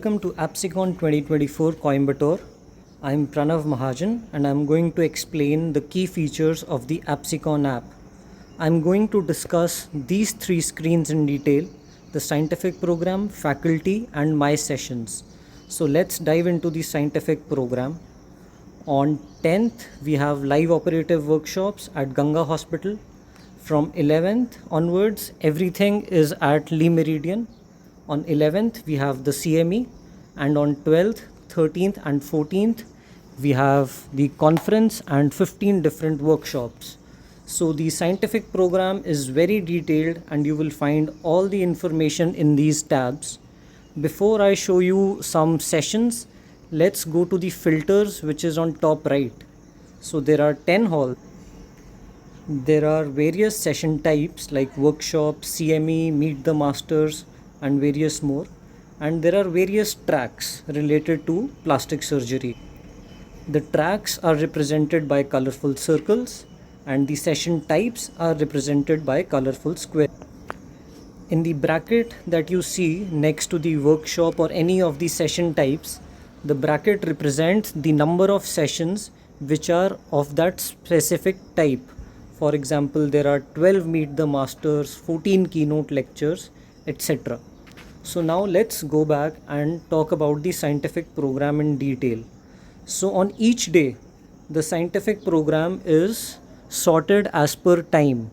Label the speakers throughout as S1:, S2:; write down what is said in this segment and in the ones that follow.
S1: Welcome to AppsiCon 2024 Coimbatore. I'm Pranav Mahajan and I'm going to explain the key features of the AppsiCon app. I'm going to discuss these three screens in detail: the scientific program, faculty, and my sessions. So let's dive into the scientific program. On 10th, we have live operative workshops at Ganga Hospital. From 11th onwards, everything is at Lee Meridian. On 11th, we have the CME, and on 12th, 13th, and 14th, we have the conference and 15 different workshops. So the scientific program is very detailed and you will find all the information in these tabs. Before I show you some sessions, let's go to the filters, which is on top right. So there are 10 halls. There are various session types like workshop, CME, meet the masters, and various more. And there are various tracks related to plastic surgery. The tracks are represented by colorful circles and the session types are represented by colorful squares. In the bracket that you see next to the workshop or any of the session types, the bracket represents the number of sessions which are of that specific type. For example, there are 12 Meet the Masters, 14 keynote lectures, etc. So now let's go back and talk about the scientific program in detail. So on each day, the scientific program is sorted as per time.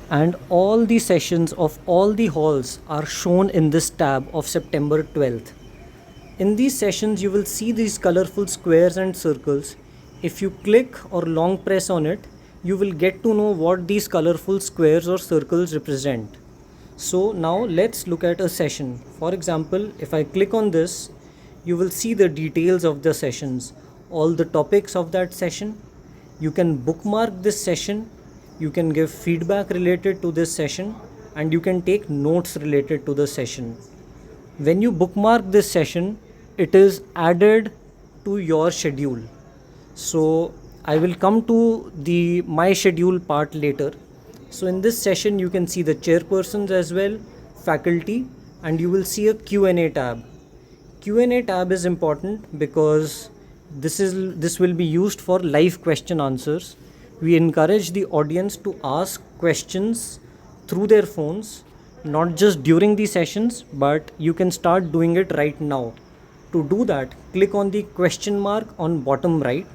S1: And all the sessions of all the halls are shown in this tab of September 12th. In these sessions, you will see these colorful squares and circles. If you click or long press on it, you will get to know what these colorful squares or circles represent. So now let's look at a session. For example, if I click on this, you will see the details of the sessions, all the topics of that session. You can bookmark this session, you can give feedback related to this session, and you can take notes related to the session. When you bookmark this session, it is added to your schedule. So I will come to the my schedule part later. So in this session, you can see the chairpersons as well, faculty, and you will see a Q&A tab. Q&A tab is important because this will be used for live question answers. We encourage the audience to ask questions through their phones, not just during the sessions, but you can start doing it right now. To do that, click on the question mark on bottom right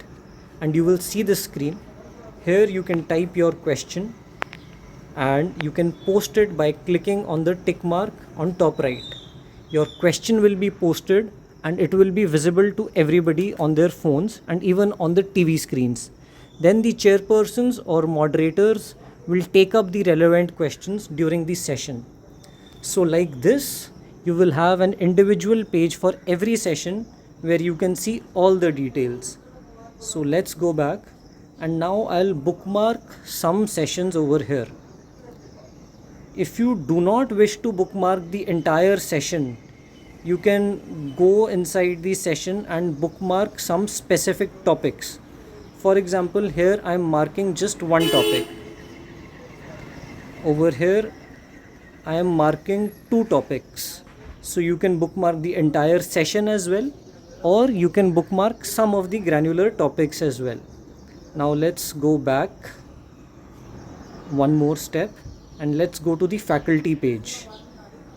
S1: and you will see the screen. Here you can type your question and you can post it by clicking on the tick mark on top right. Your question will be posted and it will be visible to everybody on their phones and even on the TV screens. Then the chairpersons or moderators will take up the relevant questions during the session. So like this, you will have an individual page for every session where you can see all the details. So let's go back and now I'll bookmark some sessions over here. If you do not wish to bookmark the entire session, you can go inside the session and bookmark some specific topics. For example, here I am marking just one topic. Over here, I am marking two topics. So you can bookmark the entire session as well, or you can bookmark some of the granular topics as well. Now let's go back one more step and let's go to the faculty page.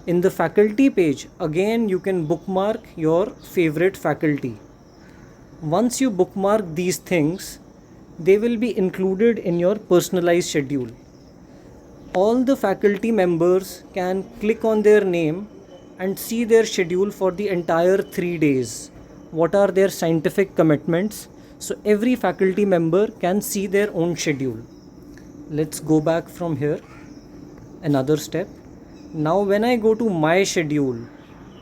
S1: In the faculty page, again you can bookmark your favorite faculty. Once you bookmark these things, they will be included in your personalized schedule. All the faculty members can click on their name and see their schedule for the entire 3 days. What are their scientific commitments? So every faculty member can see their own schedule. Let's go back from here. Another step. Now when I go to my schedule,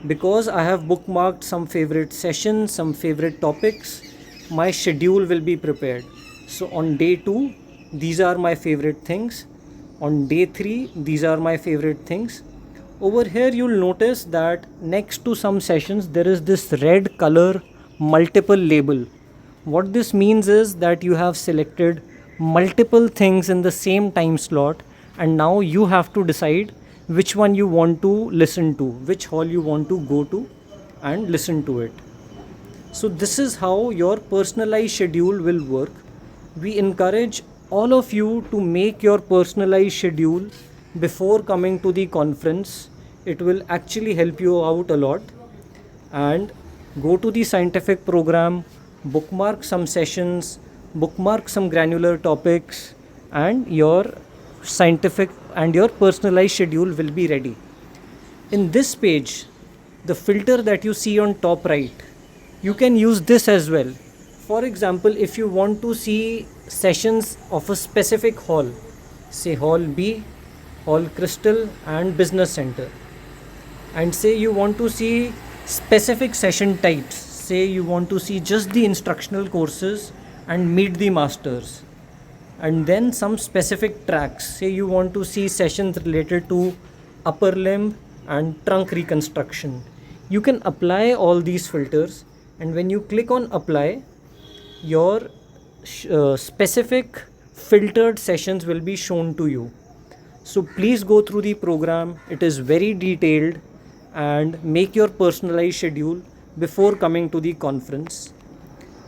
S1: because I have bookmarked some favorite sessions, some favorite topics, my schedule will be prepared. So on day 2, these are my favorite things. On day 3, these are my favorite things. Over here you'll notice that next to some sessions there is this red color multiple label. What this means is that you have selected multiple things in the same time slot and now you have to decide which one you want to listen to, which hall you want to go to and listen to it. So this is how your personalized schedule will work. We encourage all of you to make your personalized schedule before coming to the conference. It will actually help you out a lot. And go to the scientific program, bookmark some sessions, bookmark some granular topics, and your scientific and your personalized schedule will be ready. In this page, the filter that you see on top right, you can use this as well. For example, if you want to see sessions of a specific hall, say hall B, hall Crystal and business center, and say you want to see specific session types, say you want to see just the instructional courses and meet the masters, and then some specific tracks, say you want to see sessions related to upper limb and trunk reconstruction, you can apply all these filters, and when you click on apply, your specific filtered sessions will be shown to you. So please go through the program, it is very detailed, and make your personalized schedule before coming to the conference.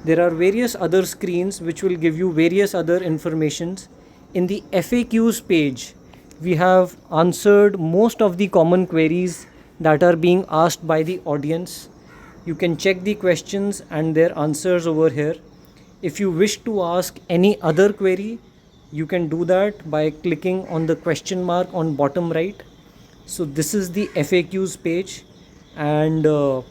S1: There are various other screens which will give you various other informations. In the FAQs page, we have answered most of the common queries that are being asked by the audience. You can check the questions and their answers over here. If you wish to ask any other query, you can do that by clicking on the question mark on bottom right. So this is the FAQs page, and the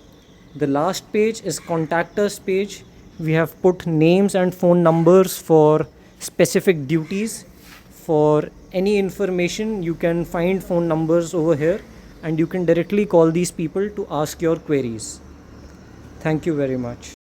S1: last page is contact us page. We have put names and phone numbers for specific duties. For any information, you can find phone numbers over here and you can directly call these people to ask your queries. Thank you very much.